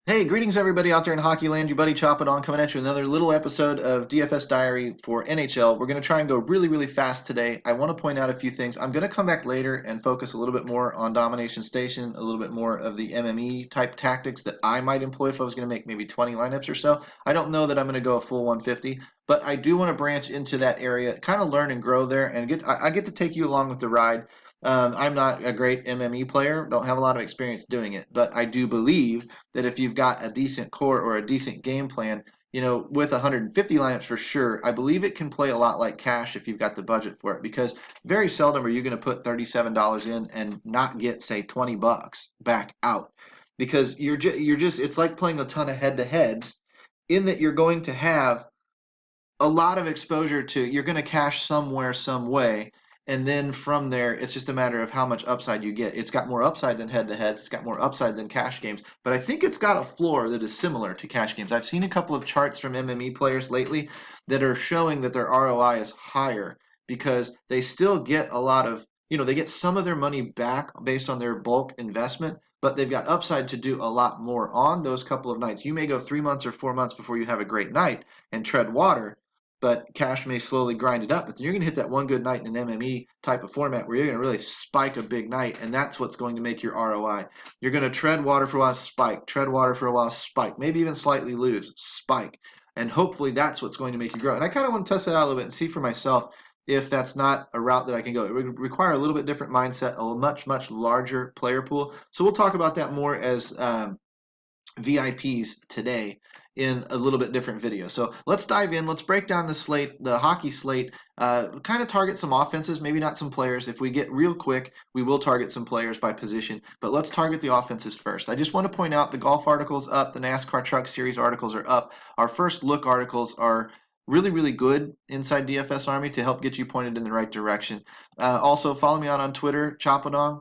Hey, greetings everybody out there in hockey land. Your buddy Chop It On coming at you with another little episode of DFS Diary for NHL. We're going to try and go really fast today. I want to point out a few things. I'm going to come back later and focus a little bit more on Domination Station, a little bit more of the MME type tactics that I might employ if I was going to make maybe 20 lineups or so. I don't know that I'm going to go a full 150, but I do want to branch into that area, kind of learn and grow there, and I get to take you along with the ride. I'm not a great MME player, don't have a lot of experience doing it, but I do believe that if you've got a decent core or a decent game plan, with 150 lineups for sure, I believe it can play a lot like cash if you've got the budget for it, because very seldom are you going to put $37 in and not get, say, 20 bucks back out, because you're just it's like playing a ton of head-to-heads in that you're going to have a lot of exposure to, you're going to cash somewhere, some way. And then from there, it's just a matter of how much upside you get. It's got more upside than head to head. It's got more upside than cash games. But I think it's got a floor that is similar to cash games. I've seen a couple of charts from MME players lately that are showing that their ROI is higher because they still get a lot of, they get some of their money back based on their bulk investment, but they've got upside to do a lot more on those couple of nights. You may go 3 months or 4 months before you have a great night and tread water, but cash may slowly grind it up. But then you're going to hit that one good night in an MME type of format where you're going to really spike a big night, and that's what's going to make your ROI. You're going to tread water for a while, spike, tread water for a while, spike, maybe even slightly lose, spike. And hopefully that's what's going to make you grow. And I kind of want to test that out a little bit and see for myself if that's not a route that I can go. It would require a little bit different mindset, a much larger player pool. So we'll talk about that more as VIPs today in a little bit different video. So let's dive in. Let's break down the slate, the hockey slate, kind of target some offenses, maybe not some players. If we get real quick, we will target some players by position, but let's target the offenses first. I just want to point out the golf articles up, the NASCAR Truck Series articles are up. Our first look articles are really good inside DFS Army to help get you pointed in the right direction. Also, follow me on Twitter, Chopadong.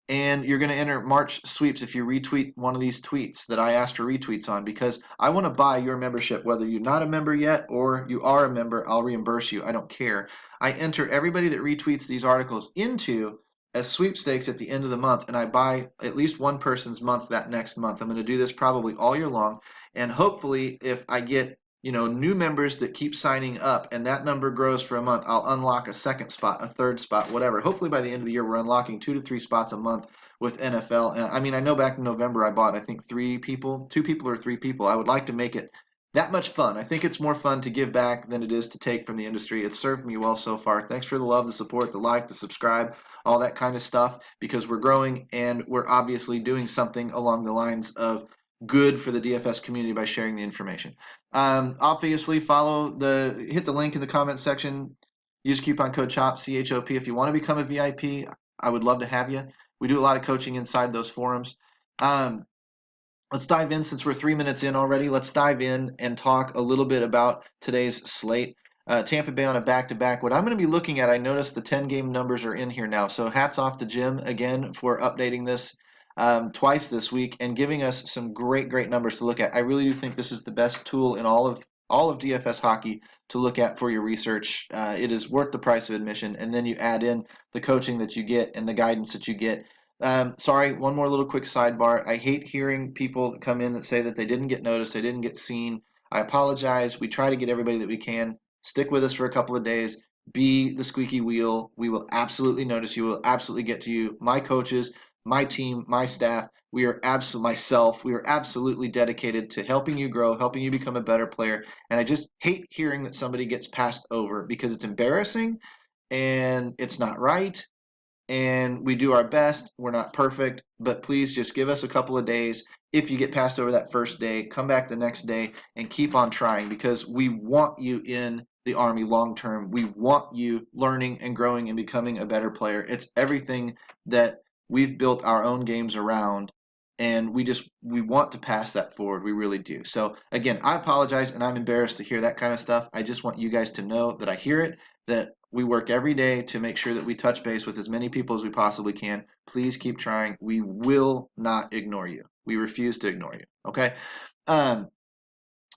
And you're going to enter March sweeps if you retweet one of these tweets that I asked for retweets on, because I want to buy your membership. Whether you're not a member yet or you are a member, I'll reimburse you. I don't care. I enter everybody that retweets these articles into as sweepstakes at the end of the month, and I buy at least one person's month that next month. I'm going to do this probably all year long, and hopefully if I get new members that keep signing up and that number grows for a month, I'll unlock a second spot, a third spot, whatever. Hopefully by the end of the year, we're unlocking 2 to 3 spots a month with NFL. And I mean, I know back in November, I bought, I think 2 people or 3 people. I would like to make it that much fun. I think it's more fun to give back than it is to take from the industry. It's served me well so far. Thanks for the love, the support, the like, the subscribe, all that kind of stuff, because we're growing and we're obviously doing something along the lines of good for the DFS community by sharing the information. Obviously, hit the link in the comment section. Use coupon code CHOP, CHOP. If you want to become a VIP, I would love to have you. We do a lot of coaching inside those forums. Let's dive in. Since we're 3 minutes in already, let's dive in and talk a little bit about today's slate. Tampa Bay on a back-to-back. What I'm going to be looking at, I noticed the 10-game numbers are in here now. So hats off to Jim again for updating this twice this week and giving us some great numbers to look at. I really do think this is the best tool in all of DFS hockey to look at for your research. It is worth the price of admission, and then you add in the coaching that you get and the guidance that you get. Sorry, one more little quick sidebar. I hate hearing people come in that say that they didn't get noticed, they didn't get seen. I apologize. We try to get everybody that we can. Stick with us for a couple of days. Be the squeaky wheel. We will absolutely notice you. We'll absolutely get to you. My coaches, my team, my staff, we are absolutely dedicated to helping you grow, helping you become a better player. And I just hate hearing that somebody gets passed over, because it's embarrassing and it's not right. And we do our best. We're not perfect, but please just give us a couple of days. If you get passed over that first day, come back the next day and keep on trying, because we want you in the Army long term. We want you learning and growing and becoming a better player. It's everything that we've built our own games around, and we want to pass that forward. We really do. So again, I apologize, and I'm embarrassed to hear that kind of stuff. I just want you guys to know that I hear it, that we work every day to make sure that we touch base with as many people as we possibly can. Please keep trying. We will not ignore you. We refuse to ignore you. Okay.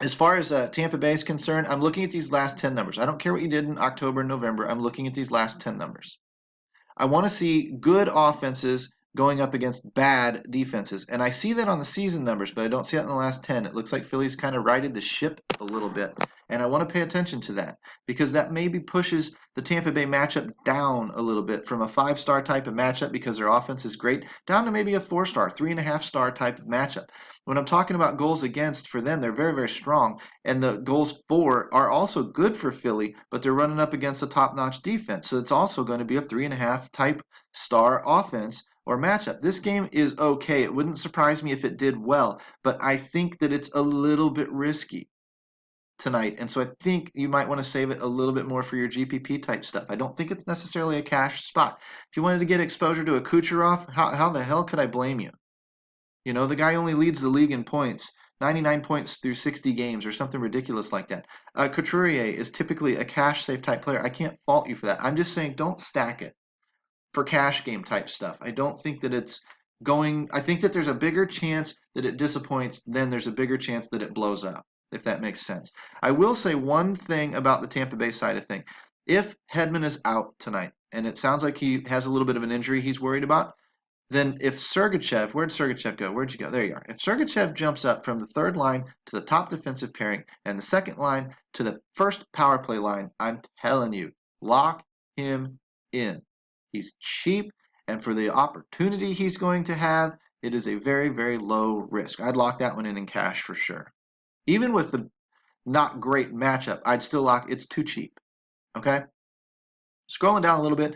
As far as Tampa Bay is concerned, I'm looking at these last 10 numbers. I don't care what you did in October and November. I'm looking at these last 10 numbers. I want to see good offenses going up against bad defenses. And I see that on the season numbers, but I don't see it in the last 10. It looks like Philly's kind of righted the ship a little bit. And I want to pay attention to that because that maybe pushes the Tampa Bay matchup down a little bit from a 5-star type of matchup because their offense is great down to maybe a 4-star, 3.5-star type of matchup. When I'm talking about goals against for them, they're very, very strong. And the goals for are also good for Philly, but they're running up against a top-notch defense. So it's also going to be a 3.5 type star offense or matchup. This game is okay. It wouldn't surprise me if it did well, but I think that it's a little bit risky tonight. And so I think you might want to save it a little bit more for your GPP type stuff. I don't think it's necessarily a cash spot. If you wanted to get exposure to a Kucherov, how the hell could I blame you? You know, the guy only leads the league in points, 99 points through 60 games or something ridiculous like that. Couturier is typically a cash save type player. I can't fault you for that. I'm just saying don't stack it for cash game type stuff. I don't think that it's going, I think that there's a bigger chance that it disappoints than there's a bigger chance that it blows up, if that makes sense. I will say one thing about the Tampa Bay side of things. If Hedman is out tonight, and it sounds like he has a little bit of an injury he's worried about, then if Sergachev, where'd Sergachev go? Where'd you go? There you are. If Sergachev jumps up from the third line to the top defensive pairing and the second line to the first power play line, I'm telling you, lock him in. He's cheap, and for the opportunity he's going to have, it is a very, very low risk. I'd lock that one in cash for sure. Even with the not great matchup, I'd still lock. It's too cheap. Okay. Scrolling down a little bit,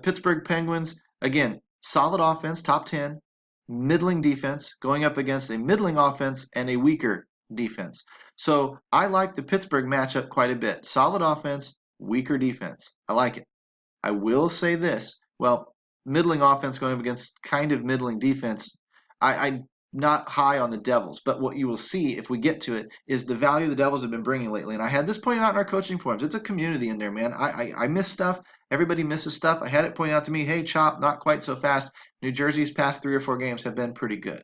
Pittsburgh Penguins again, solid offense, top 10, middling defense, going up against a middling offense and a weaker defense. So I like the Pittsburgh matchup quite a bit. Solid offense, weaker defense. I like it. I will say this. Well, middling offense going up against kind of middling defense. I'm not high on the Devils, but what you will see if we get to it is the value the Devils have been bringing lately. And I had this pointed out in our coaching forums. It's a community in there, man. I miss stuff. Everybody misses stuff. I had it pointed out to me, hey, Chop, not quite so fast. New Jersey's past 3 or 4 games have been pretty good.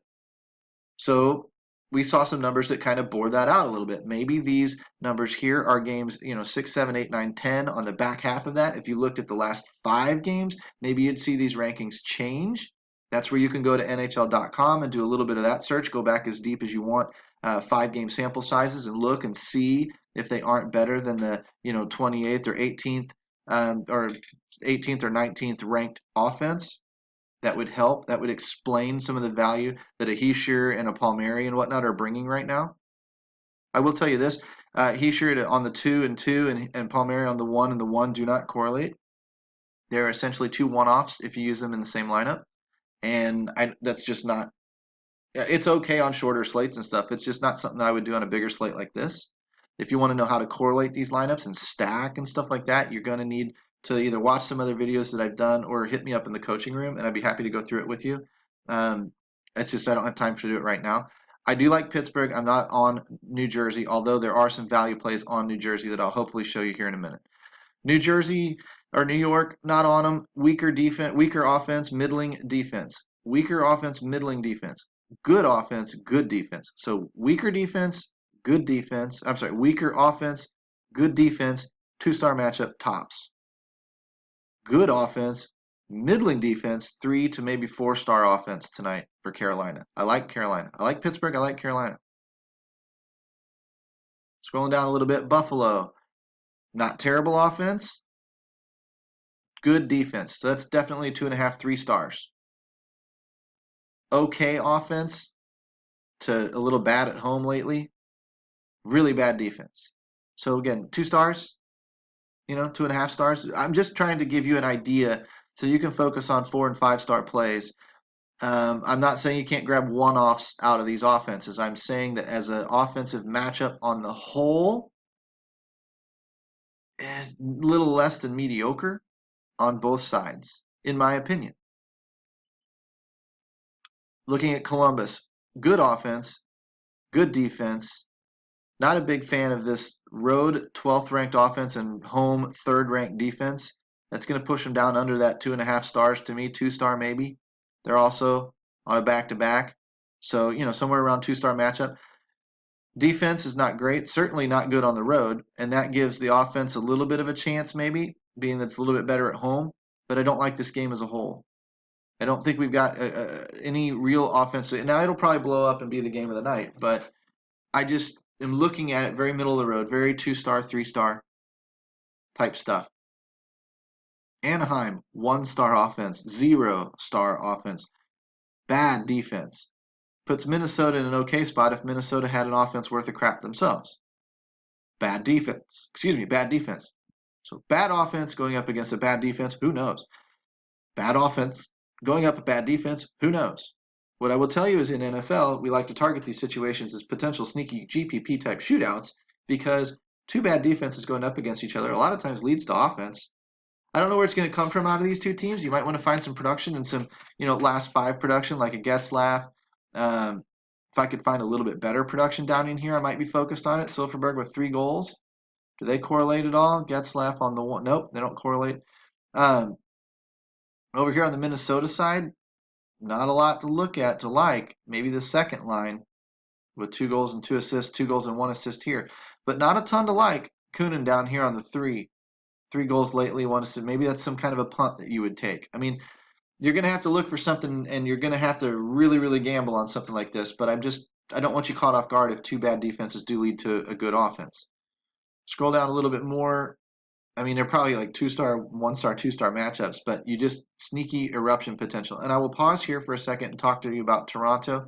So we saw some numbers that kind of bore that out a little bit. Maybe these numbers here are games, 6, 7, 8, 9, 10 on the back half of that. If you looked at the last 5 games, maybe you'd see these rankings change. That's where you can go to NHL.com and do a little bit of that search. Go back as deep as you want, 5-game sample sizes, and look and see if they aren't better than the 28th or 18th or 18th or 19th ranked offense. That would help. That would explain some of the value that a Heischer and a Palmieri and whatnot are bringing right now. I will tell you this: Heischer on the 2 and 2 and Palmieri on the 1 and the 1 do not correlate. They're essentially 2 one-offs if you use them in the same lineup. And that's just not. It's okay on shorter slates and stuff. It's just not something I would do on a bigger slate like this. If you want to know how to correlate these lineups and stack and stuff like that, you're going to need to either watch some other videos that I've done or hit me up in the coaching room, and I'd be happy to go through it with you. It's just I don't have time to do it right now. I do like Pittsburgh. I'm not on New Jersey, although there are some value plays on New Jersey that I'll hopefully show you here in a minute. New Jersey or New York, not on them. Weaker defense, weaker offense, middling defense. Weaker offense, middling defense. Good offense, good defense. So weaker defense, good defense. I'm sorry, weaker offense, good defense, 2-star matchup, tops. Good offense, middling defense, 3 to maybe 4-star offense tonight for Carolina. I like Carolina. I like Pittsburgh. I like Carolina. Scrolling down a little bit, Buffalo. Not terrible offense. Good defense. So that's definitely 2.5, 3 stars. Okay offense to a little bad at home lately. Really bad defense. So again, 2 stars. 2.5 stars. I'm just trying to give you an idea so you can focus on 4 and 5-star plays. I'm not saying you can't grab one-offs out of these offenses. I'm saying that as an offensive matchup on the whole, is a little less than mediocre on both sides, in my opinion. Looking at Columbus, good offense, good defense. Not a big fan of this road 12th ranked offense and home 3rd ranked defense. That's going to push them down under that 2.5 stars to me, 2-star maybe. They're also on a back-to-back. So, somewhere around 2-star matchup. Defense is not great, certainly not good on the road, and that gives the offense a little bit of a chance maybe, being that it's a little bit better at home, but I don't like this game as a whole. I don't think we've got any real offense. Now it'll probably blow up and be the game of the night, but I just am looking at it very middle of the road, very 2-star, 3-star type stuff. Anaheim, 1-star offense, 0-star offense, bad defense. Puts Minnesota in an okay spot if Minnesota had an offense worth of crap themselves. Bad defense. So bad offense going up against a bad defense, who knows? Bad offense going up a bad defense, who knows? What I will tell you is in NFL, we like to target these situations as potential sneaky GPP type shootouts because two bad defenses going up against each other a lot of times leads to offense. I don't know where it's going to come from out of these two teams. You might want to find some production and some, last five production like a Getzlaff. If I could find a little bit better production down in here, I might be focused on it. Silfverberg with 3 goals. Do they correlate at all? Getzlaff on the one. Nope, they don't correlate. Over here on the Minnesota side, not a lot to look at to like. Maybe the second line with 2 goals and 2 assists, 2 goals and 1 assist here. But not a ton to like. Kunin down here on the 3. 3 goals lately, 1 assist. Maybe that's some kind of a punt that you would take. I mean, you're going to have to look for something, and you're going to have to really, really gamble on something like this. But I don't want you caught off guard if 2 bad defenses do lead to a good offense. Scroll down a little bit more. I mean, they're probably like 2-star, 1-star, 2-star matchups, but you just sneaky eruption potential. And I will pause here for a second and talk to you about Toronto.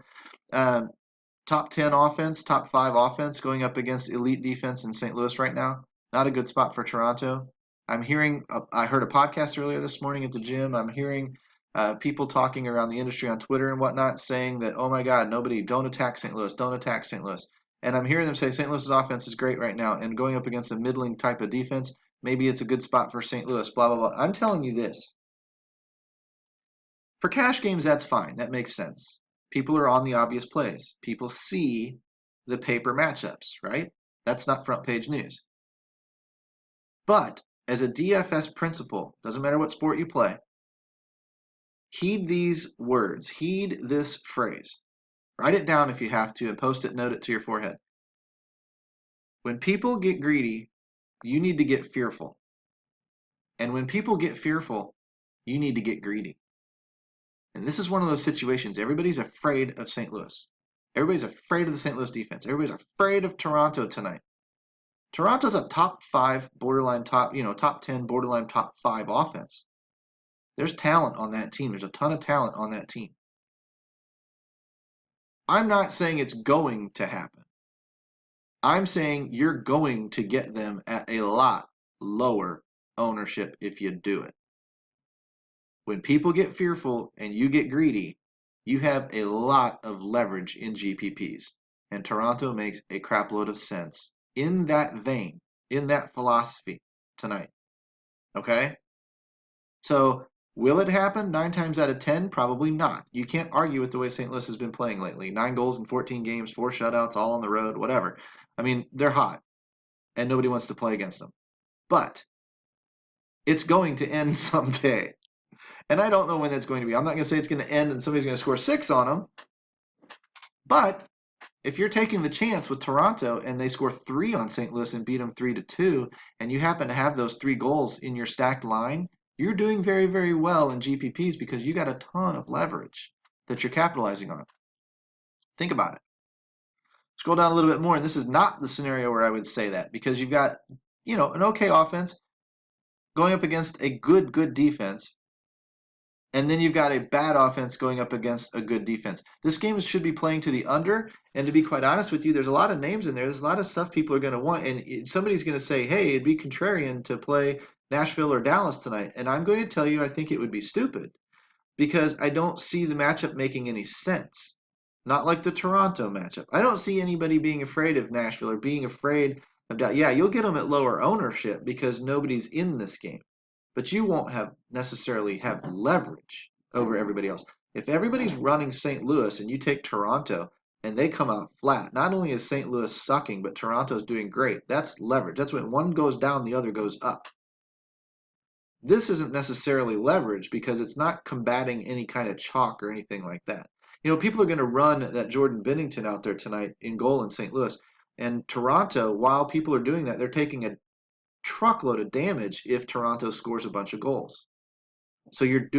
Top 10 offense, top 5 offense going up against elite defense in St. Louis right now. Not a good spot for Toronto. I heard a podcast earlier this morning at the gym. I'm hearing people talking around the industry on Twitter and whatnot saying that, oh my God, don't attack St. Louis, don't attack St. Louis. And I'm hearing them say St. Louis's offense is great right now and going up against a middling type of defense, maybe it's a good spot for St. Louis, blah, blah, blah. I'm telling you this. For cash games, that's fine. That makes sense. People are on the obvious plays. People see the paper matchups, right? That's not front page news. But as a DFS principle, doesn't matter what sport you play, heed these words, heed this phrase. Write it down if you have to and post-it note it to your forehead. When people get greedy, you need to get fearful. And when people get fearful, you need to get greedy. And this is one of those situations. Everybody's afraid of St. Louis. Everybody's afraid of the St. Louis defense. Everybody's afraid of Toronto tonight. Toronto's a top 5 borderline top 10 borderline top 5 offense. There's talent on that team. There's a ton of talent on that team. I'm not saying it's going to happen. I'm saying you're going to get them at a lot lower ownership if you do it. When people get fearful and you get greedy, you have a lot of leverage in GPPs. And Toronto makes a crapload of sense in that vein, in that philosophy tonight. Okay? So, will it happen 9 times out of 10? Probably not. You can't argue with the way St. Louis has been playing lately. 9 goals in 14 games, 4 shutouts, all on the road, whatever. I mean, they're hot, and nobody wants to play against them. But it's going to end someday. And I don't know when that's going to be. I'm not going to say it's going to end and somebody's going to score 6 on them. But if you're taking the chance with Toronto and they score 3 on St. Louis and beat them 3-2, and you happen to have those 3 goals in your stacked line, you're doing very, very well in GPPs because you got a ton of leverage that you're capitalizing on. Think about it. Scroll down a little bit more, and this is not the scenario where I would say that because you've got, an okay offense going up against a good defense, and then you've got a bad offense going up against a good defense. This game should be playing to the under, and to be quite honest with you, there's a lot of names in there. There's a lot of stuff people are going to want, and somebody's going to say, hey, it'd be contrarian to play Nashville or Dallas tonight. And I'm going to tell you I think it would be stupid because I don't see the matchup making any sense. Not like the Toronto matchup. I don't see anybody being afraid of Nashville or being afraid of Dallas. Yeah, you'll get them at lower ownership because nobody's in this game. But you won't necessarily have leverage over everybody else. If everybody's running St. Louis and you take Toronto and they come out flat, not only is St. Louis sucking, but Toronto's doing great. That's leverage. That's when one goes down, the other goes up. This isn't necessarily leverage because it's not combating any kind of chalk or anything like that. People are going to run that Jordan Binnington out there tonight in goal in St. Louis. And Toronto, while people are doing that, they're taking a truckload of damage if Toronto scores a bunch of goals. So you're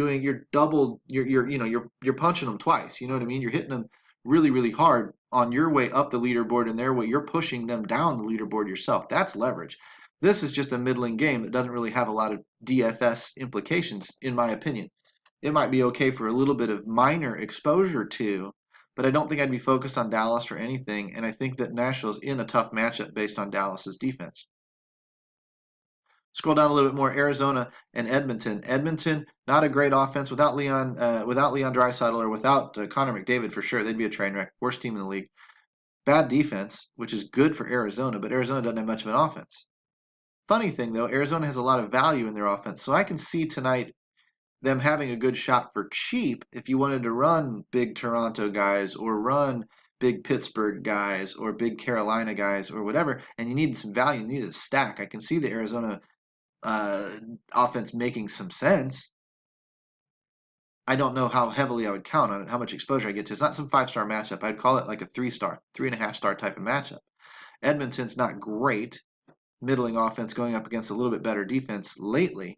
double, you're punching them twice. You know what I mean? You're hitting them really, really hard on your way up the leaderboard, and their way you're pushing them down the leaderboard yourself. That's leverage. This is just a middling game that doesn't really have a lot of DFS implications, in my opinion. It might be okay for a little bit of minor exposure to, but I don't think I'd be focused on Dallas for anything, and I think that Nashville's in a tough matchup based on Dallas's defense. Scroll down a little bit more. Arizona and Edmonton. Edmonton, not a great offense without Leon Draisaitl or without Connor McDavid for sure. They'd be a train wreck. Worst team in the league. Bad defense, which is good for Arizona, but Arizona doesn't have much of an offense. Funny thing though, Arizona has a lot of value in their offense, so I can see tonight them having a good shot for cheap if you wanted to run big Toronto guys or run big Pittsburgh guys or big Carolina guys or whatever, and you needed some value, you needed a stack. I can see the Arizona uh, offense making some sense. I don't know how heavily I would count on it, how much exposure I get to. It's not some 5-star matchup. I'd call it like a 3-star, 3.5-star type of matchup. Edmonton's not great, middling offense going up against a little bit better defense lately.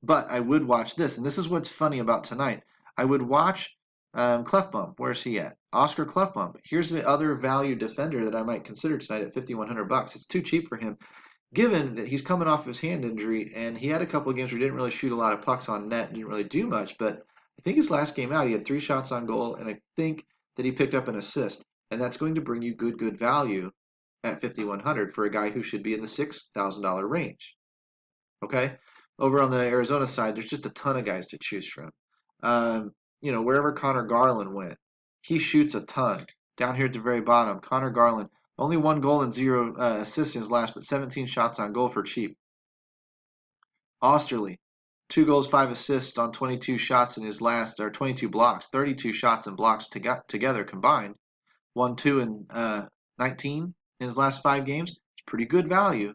But I would watch this, and this is what's funny about tonight. I would watch Clefbaum. Where's he at? Oscar Clefbaum. Here's the other value defender that I might consider tonight at $5,100. It's too cheap for him, given that he's coming off his hand injury, and he had a couple of games where he didn't really shoot a lot of pucks on net, didn't really do much. But I think his last game out, he had 3 shots on goal, and I think that he picked up an assist, and that's going to bring you good value at 5,100 for a guy who should be in the $6,000 range. Okay. Over on the Arizona side, there's just a ton of guys to choose from. Wherever Connor Garland went, he shoots a ton. Down here at the very bottom, Connor Garland, only 1 goal and 0 assists in his last, but 17 shots on goal for cheap. Osterley, 2 goals, 5 assists on 22 shots in his last, or 22 blocks, 32 shots and blocks together combined. 1, 2, and 19 in his last 5 games. It's pretty good value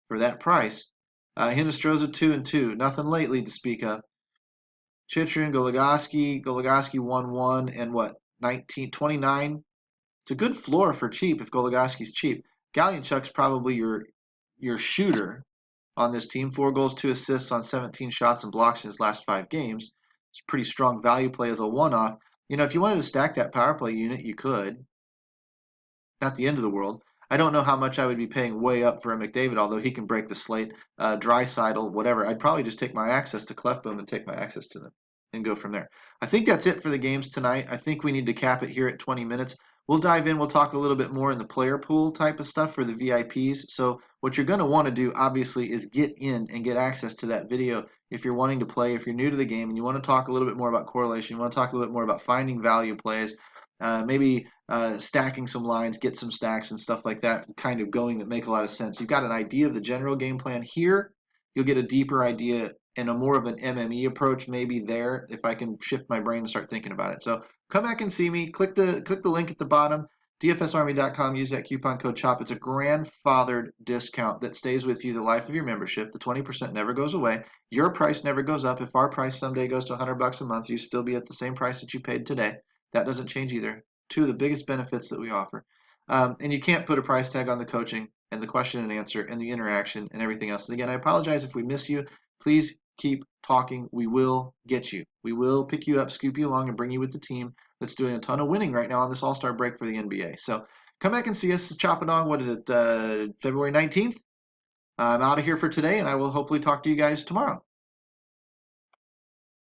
for that price. Hinostroza 2 and 2, nothing lately to speak of. Chychrun, Goligoski 1-1 and what 29. It's a good floor for cheap if Goligoski's cheap. Galchenyuk's probably your shooter on this team. 4 goals, 2 assists on 17 shots and blocks in his last 5 games. It's a pretty strong value play as a one-off. If you wanted to stack that power play unit, you could. Not the end of the world. I don't know how much I would be paying way up for a McDavid, although he can break the slate, Draisaitl, whatever. I'd probably just take my access to Clefbaum and take my access to them and go from there. I think that's it for the games tonight. I think we need to cap it here at 20 minutes. We'll dive in. We'll talk a little bit more in the player pool type of stuff for the VIPs. So what you're going to want to do, obviously, is get in and get access to that video if you're wanting to play, if you're new to the game and you want to talk a little bit more about correlation, you want to talk a little bit more about finding value plays, maybe stacking some lines, get some stacks and stuff like that kind of going that make a lot of sense. You've got an idea of the general game plan here. You'll get a deeper idea and a more of an MME approach maybe there if I can shift my brain and start thinking about it. So come back and see me. Click the link at the bottom, dfsarmy.com. Use that coupon code CHOP. It's a grandfathered discount that stays with you the life of your membership. The 20% never goes away. Your price never goes up. If our price someday goes to $100 a month, you still be at the same price that you paid today. That doesn't change either. 2 of the biggest benefits that we offer. And you can't put a price tag on the coaching and the question and answer and the interaction and everything else. And again, I apologize if we miss you. Please keep talking. We will get you. We will pick you up, scoop you along, and bring you with the team that's doing a ton of winning right now on this all-star break for the NBA. So come back and see us. Chop it on. What is it, February 19th? I'm out of here for today, and I will hopefully talk to you guys tomorrow.